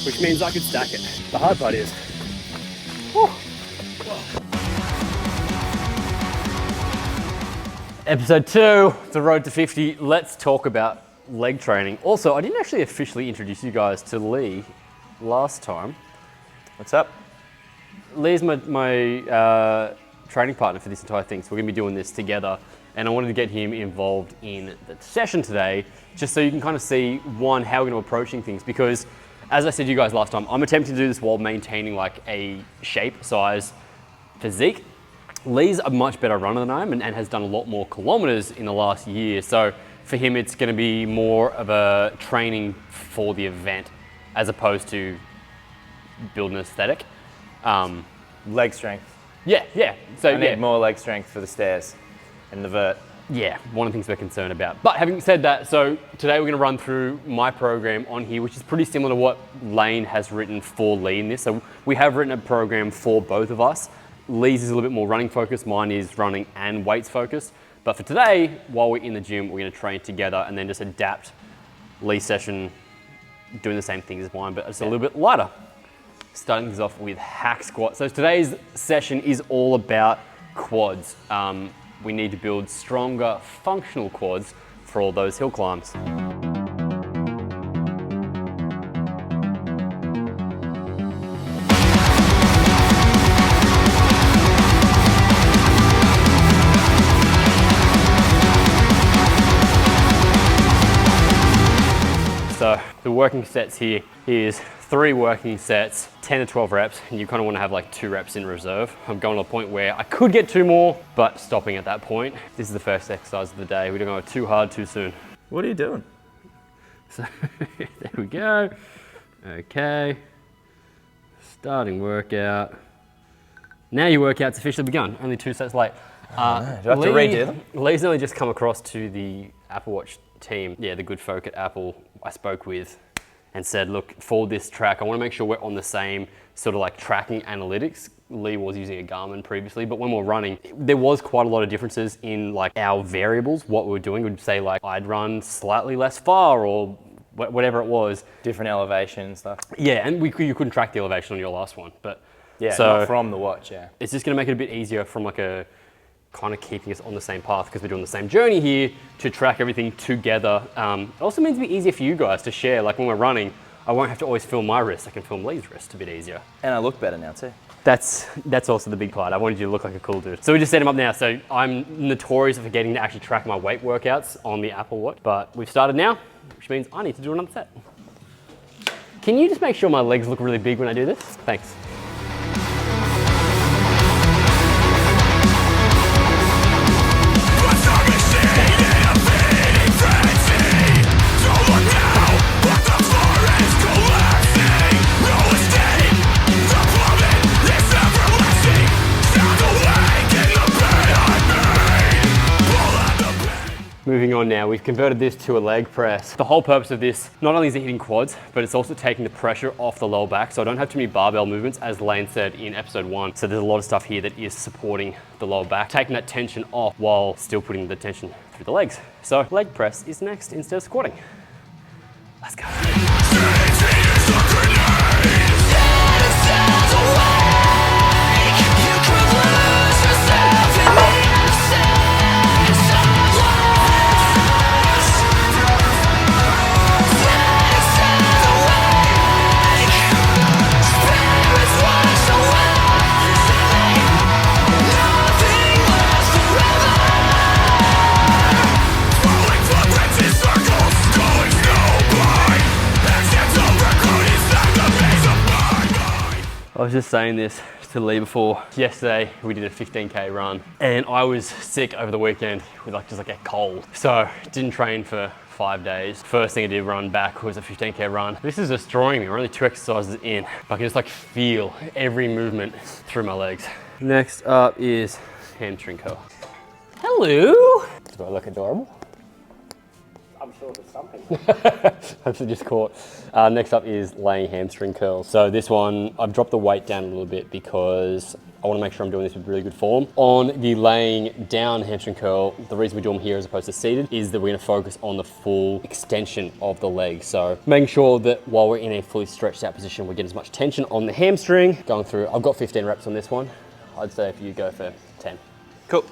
which means I could stack it. The hard part is, whew. Episode 2, the road to 50. Let's talk about leg training. Also, I didn't actually officially introduce you guys to Lee last time. What's up? Lee's my training partner for this entire thing, so we're gonna be doing this together. And I wanted to get him involved in the session today, just so you can kind of see, one, how we're gonna be approaching things. Because, as I said to you guys last time, I'm attempting to do this while maintaining like a shape, size, physique. Lee's a much better runner than I am and has done a lot more kilometers in the last year. So for him, it's gonna be more of a training for the event as opposed to building an aesthetic. Leg strength. Yeah. So I need more leg strength for the stairs and the vert. Yeah, one of the things we're concerned about. But having said that, so today we're gonna run through my program on here, which is pretty similar to what Lane has written for Lee in this. So we have written a program for both of us. Lee's is a little bit more running focused, mine is running and weights focused. But for today, while we're in the gym, we're gonna train together and then just adapt Lee's session doing the same things as mine, but it's a little bit lighter. Starting things off with hack squat. So today's session is all about quads. We need to build stronger functional quads for all those hill climbs. So the working sets here is 3 working sets, 10 to 12 reps, and you kind of want to have like 2 reps in reserve. I'm going to a point where I could get 2 more, but stopping at that point. This is the first exercise of the day. We don't go too hard too soon. What are you doing? So there we go. Okay. Starting workout. Now your workout's officially begun. Only 2 sets late. Do I have to redo them? Lee's only just come across to the Apple Watch team. Yeah, the good folk at Apple I spoke with and said, look, for this track, I want to make sure we're on the same sort of like tracking analytics. Lee was using a Garmin previously, but when we're running, there was quite a lot of differences in like our variables, what we were doing. We'd say like, I'd run slightly less far or whatever it was. Different elevation and stuff. Yeah, and you couldn't track the elevation on your last one, but yeah, so not from the watch, yeah. It's just gonna make it a bit easier from like a kind of keeping us on the same path because we're doing the same journey here to track everything together. It also means it'll be easier for you guys to share. Like when we're running, I won't have to always film my wrist. I can film Lee's wrist a bit easier. And I look better now too. That's also the big part. I wanted you to look like a cool dude. So we just set him up now. So I'm notorious for forgetting to actually track my weight workouts on the Apple Watch, but we've started now, which means I need to do another set. Can you just make sure my legs look really big when I do this? Thanks. Moving on now, we've converted this to a leg press. The whole purpose of this, not only is it hitting quads, but it's also taking the pressure off the lower back, so I don't have too many barbell movements, as Lane said in episode 1. So there's a lot of stuff here that is supporting the lower back, taking that tension off while still putting the tension through the legs. So leg press is next instead of squatting. Let's go. I was just saying this to Lee before. Yesterday we did a 15K run and I was sick over the weekend with just like a cold. So didn't train for 5 days. First thing I did run back was a 15K run. This is destroying me. We're only 2 exercises in, but I can just feel every movement through my legs. Next up is hamstring curl. Hello. Do I look adorable? I'm sure Hopefully just caught. Next up is laying hamstring curls. So this one, I've dropped the weight down a little bit because I want to make sure I'm doing this with really good form. On the laying down hamstring curl, the reason we do them here as opposed to seated is that we're going to focus on the full extension of the leg. So making sure that while we're in a fully stretched out position, we're getting as much tension on the hamstring. Going through, I've got 15 reps on this one. I'd say if you go for 10. Cool.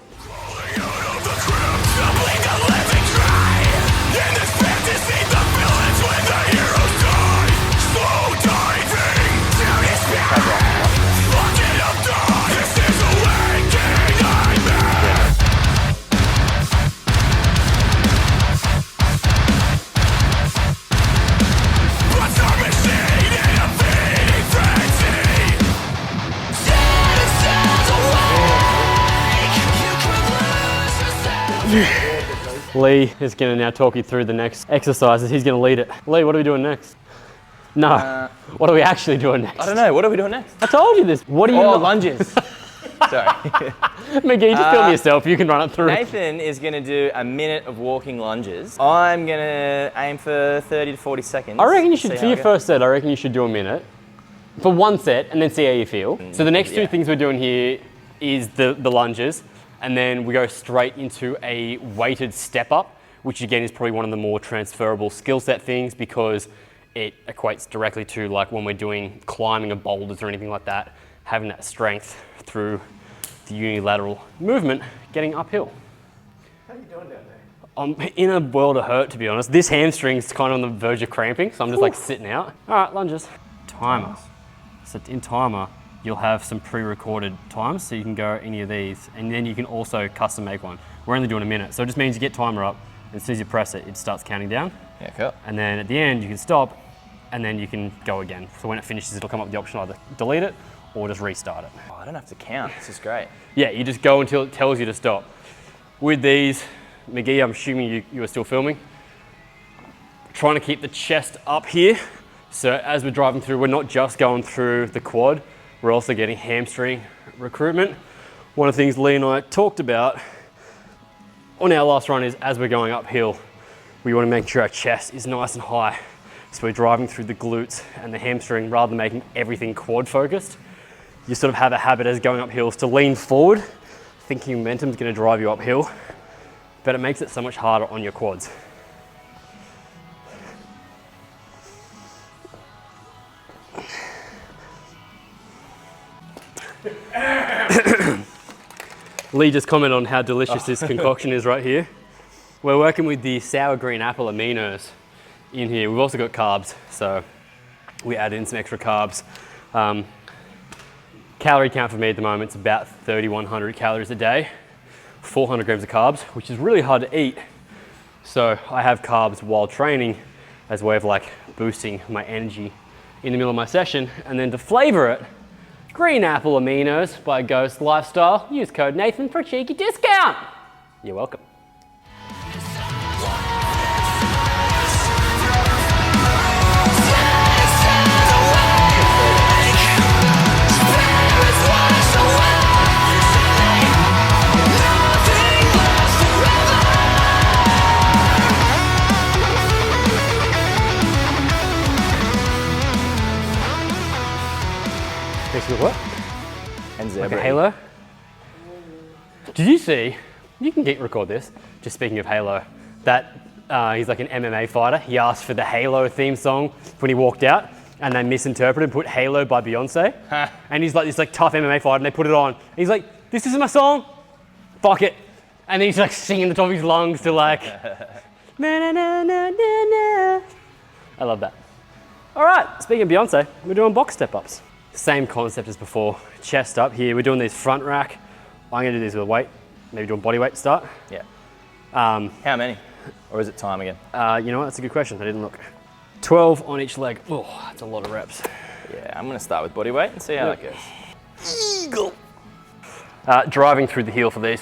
Lee is going to now talk you through the next exercises. He's going to lead it. Lee, what are we doing next? No. What are we actually doing next? I don't know. What are we doing next? I told you this. What are you? Oh, lunges. Sorry. McGee, just film yourself. You can run it through. Nathan is going to do a minute of walking lunges. I'm going to aim for 30 to 40 seconds. I reckon you should, for your first set, I reckon you should do a minute for one set and then see how you feel. So the next two things we're doing here is the lunges. And then we go straight into a weighted step up, which again is probably one of the more transferable skill set things because it equates directly to like when we're doing climbing of boulders or anything like that, having that strength through the unilateral movement, getting uphill. How are you doing down there? I'm in a world of hurt, to be honest. This hamstring's kind of on the verge of cramping, so I'm just like sitting out. All right, lunges. Timer. So in timer, you'll have some pre-recorded times, so you can go any of these, and then you can also custom make one. We're only doing a minute, so it just means you get timer up, and as soon as you press it, it starts counting down. Yeah, cool. And then at the end, you can stop, and then you can go again. So when it finishes, it'll come up with the option either delete it or just restart it. Oh, I don't have to count. This is great. Yeah, you just go until it tells you to stop. With these, McGee, I'm assuming you are still filming. Trying to keep the chest up here. So as we're driving through, we're not just going through the quad, we're also getting hamstring recruitment. One of the things Lee and I talked about on our last run is as we're going uphill, we want to make sure our chest is nice and high. So we're driving through the glutes and the hamstring rather than making everything quad focused. You sort of have a habit as going uphill to lean forward, thinking momentum is going to drive you uphill, but it makes it so much harder on your quads. Lee just commented on how delicious this concoction is right here. We're working with the sour green apple aminos in here. We've also got carbs, so we add in some extra carbs. Calorie count for me at the moment is about 3,100 calories a day, 400 grams of carbs, which is really hard to eat. So I have carbs while training as a way of like boosting my energy in the middle of my session. And then to flavor it, green apple aminos by Ghost Lifestyle. Use code Nathan for a cheeky discount. You're welcome. Next to what? And Like zebra. a halo. Did you see, you can record this, just speaking of Halo, that he's like an MMA fighter. He asked for the Halo theme song when he walked out and they misinterpreted, put Halo by Beyonce. And he's like this like tough MMA fighter and they put it on. He's like, this isn't my song, fuck it. And then he's like singing the top of his lungs to like, na na na na na na. I love that. All right, speaking of Beyonce, we're doing box step-ups. Same concept as before, chest up here. We're doing these front rack. I'm gonna do these with a weight, maybe doing body weight to start. Yeah. How many? Or is it time again? You know what, that's a good question, I didn't look. 12 on each leg. Oh, that's a lot of reps. Yeah, I'm gonna start with body weight and see how that goes. Eagle. Driving through the heel for these.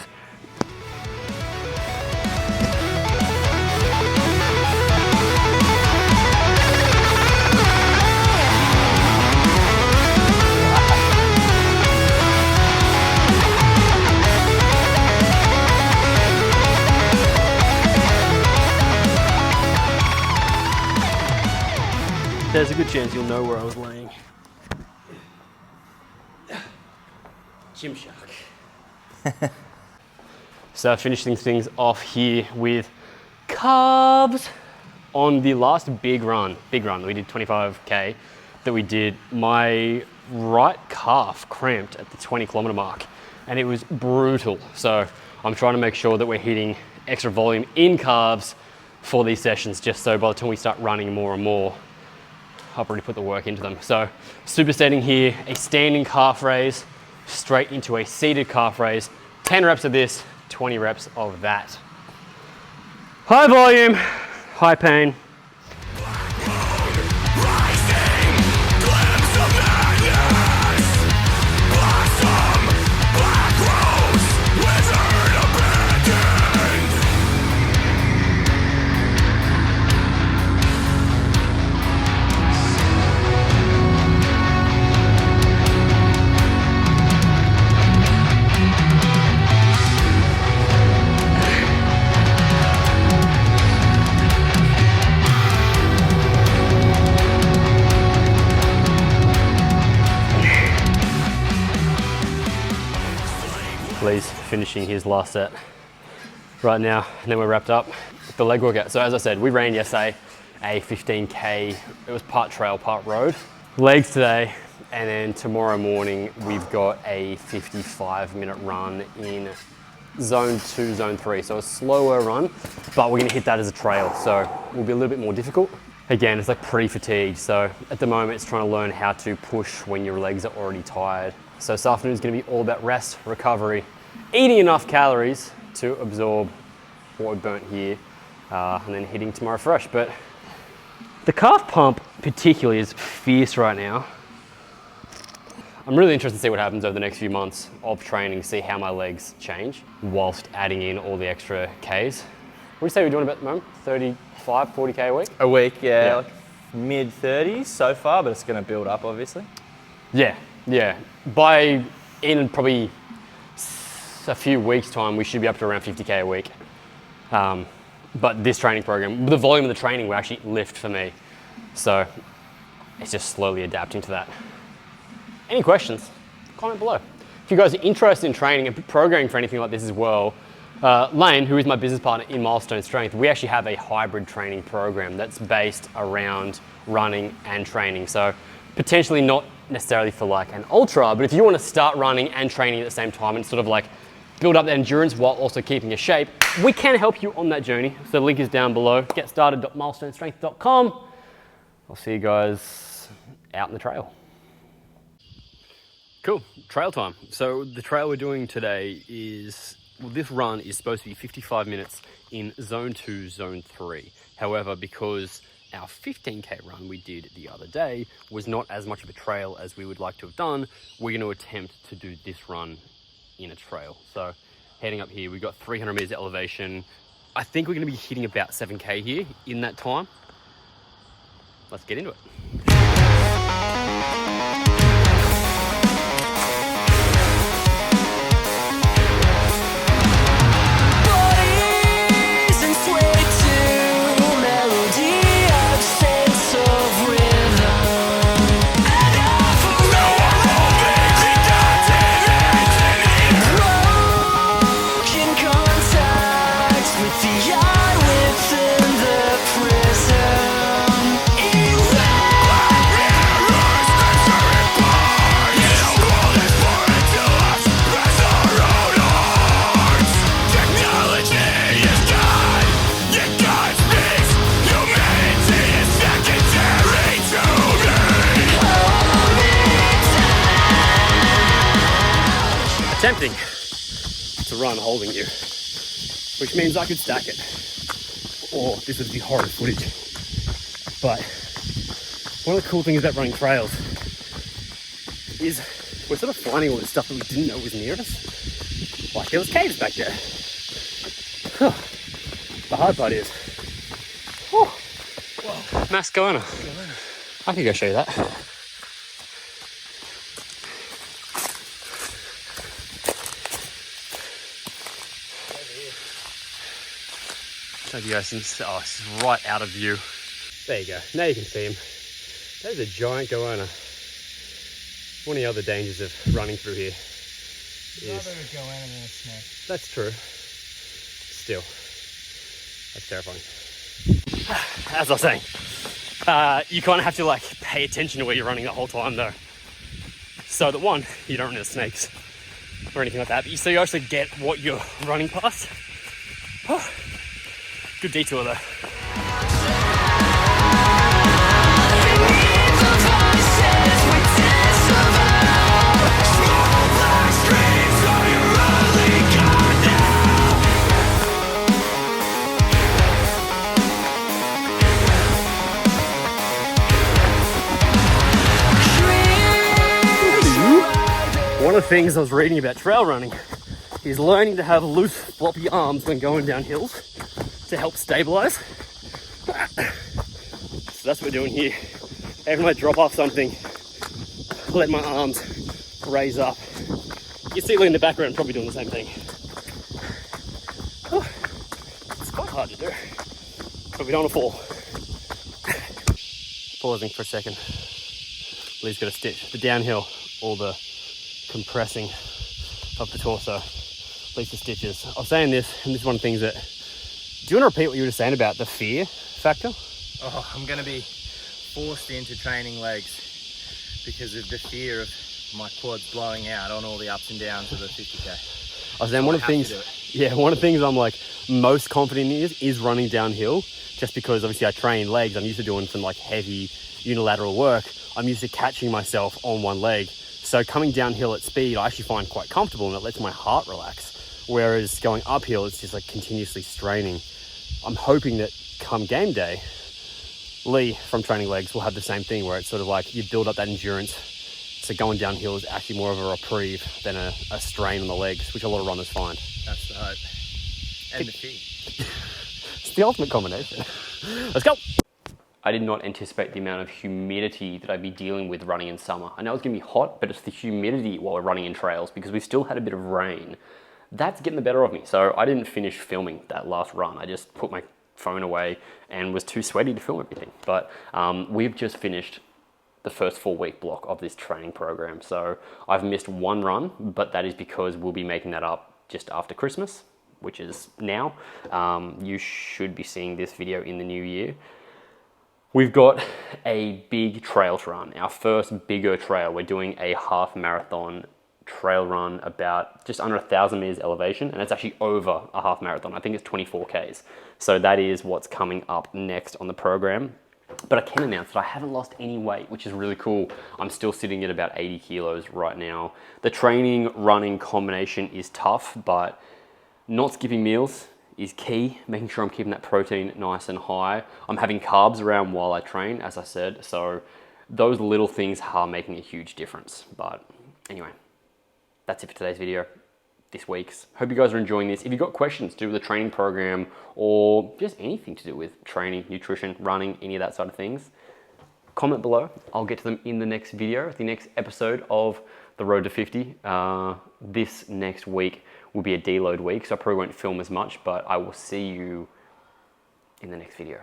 there's a good chance you'll know where I was laying. Gymshark. So finishing things off here with calves. On the last big run, we did 25K that we did, my right calf cramped at the 20-kilometer mark and it was brutal. So I'm trying to make sure that we're hitting extra volume in calves for these sessions, just so by the time we start running more and more, I've already put the work into them. So supersetting here, a standing calf raise straight into a seated calf raise, 10 reps of this, 20 reps of that. High volume, high pain. Lee's finishing his last set right now, and then we're wrapped up with the leg workout. So as I said, we ran yesterday a 15K, it was part trail, part road. Legs today, and then tomorrow morning we've got a 55-minute run in zone 2, zone 3. So a slower run, but we're gonna hit that as a trail, so it will be a little bit more difficult. Again, it's like pre-fatigue, so at the moment it's trying to learn how to push when your legs are already tired. So this afternoon is going to be all about rest, recovery, eating enough calories to absorb what we burnt here, and then hitting tomorrow fresh. But the calf pump particularly is fierce right now. I'm really interested to see what happens over the next few months of training, see how my legs change whilst adding in all the extra Ks. What do you say we're doing about the moment? 35, 40K a week? A week, yeah. Like mid-30s so far, but it's going to build up, obviously. Yeah. By in probably a few weeks' time, we should be up to around 50K a week. But this training program, the volume of the training will actually lift for me. So it's just slowly adapting to that. Any questions? Comment below. If you guys are interested in training and programming for anything like this as well, Lane, who is my business partner in Milestone Strength, we actually have a hybrid training program that's based around running and training. So potentially not necessarily for like an ultra, but if you want to start running and training at the same time and sort of like build up that endurance while also keeping your shape, we can help you on that journey. So the link is down below, getstarted.milestonestrength.com. I'll see you guys out in the trail. Cool, trail time. So the trail we're doing today is, well, this run is supposed to be 55 minutes in zone 2, zone 3. However, because our 15K run we did the other day was not as much of a trail as we would like to have done, we're going to attempt to do this run in a trail. So heading up here, we've got 300 meters elevation. I think we're going to be hitting about 7K here in that time. Let's get into it. Attempting to run holding you, which means I could stack it, or this would be horrid footage. But one of the cool things about running trails is we're sort of finding all this stuff that we didn't know was near us. Like there was caves back there. The hard part is, mass goanna. I can go show you that. So you guys can see, oh, it's right out of view. There you go, now you can see him. That is a giant goanna. One of the other dangers of running through here is... Rather a goanna than a snake. That's true. Still, that's terrifying. As I was saying, you kind of have to like pay attention to where you're running the whole time though. So that one, you don't run into snakes or anything like that, but so you actually get what you're running past. Oh, good detour though. One of the things I was reading about trail running is learning to have loose, floppy arms when going down hills to help stabilize. So that's what we're doing here. Every time I drop off something, let my arms raise up. You see Lee in the background probably doing the same thing. Oh, it's quite hard to do, but we don't want to fall. Pausing for a second. Lee's got a stitch. The downhill, all the compressing of the torso leads to stitches. I was saying this, and this is one of the things that... Do you want to repeat what you were saying about the fear factor? Oh, I'm going to be forced into training legs because of the fear of my quads blowing out on all the ups and downs of the 50k. I was saying one of the things I'm like most confident in is running downhill, just because obviously I train legs. I'm used to doing some like heavy unilateral work. I'm used to catching myself on one leg. So coming downhill at speed, I actually find quite comfortable and it lets my heart relax. Whereas going uphill, it's just like continuously straining. I'm hoping that come game day, Lee from training legs will have the same thing where it's sort of like you build up that endurance. So going downhill is actually more of a reprieve than a strain on the legs, which a lot of runners find. That's the hope. And the fear. It's the ultimate combination. Let's go. I did not anticipate the amount of humidity that I'd be dealing with running in summer. I know it's gonna be hot, but it's the humidity while we're running in trails because we still had a bit of rain. That's getting the better of me. So I didn't finish filming that last run. I just put my phone away and was too sweaty to film everything. But we've just finished the first 4-week block of this training program. So I've missed one run, but that is because we'll be making that up just after Christmas, which is now. You should be seeing this video in the new year. We've got a big trail to run, our first bigger trail. We're doing a half marathon trail run about just under 1,000 meters elevation, and it's actually over a half marathon. I think it's 24 Ks. So that is what's coming up next on the program. But I can announce that I haven't lost any weight, which is really cool. I'm still sitting at about 80 kilos right now. The training running combination is tough, but not skipping meals is key, making sure I'm keeping that protein nice and high. I'm having carbs around while I train, as I said, so those little things are making a huge difference. But anyway, that's it for today's video, this week's. Hope you guys are enjoying this. If you've got questions to do with the training program or just anything to do with training, nutrition, running, any of that side of things, comment below. I'll get to them in the next video, the next episode of The Road to 50. This next week will be a deload week, so I probably won't film as much, but I will see you in the next video.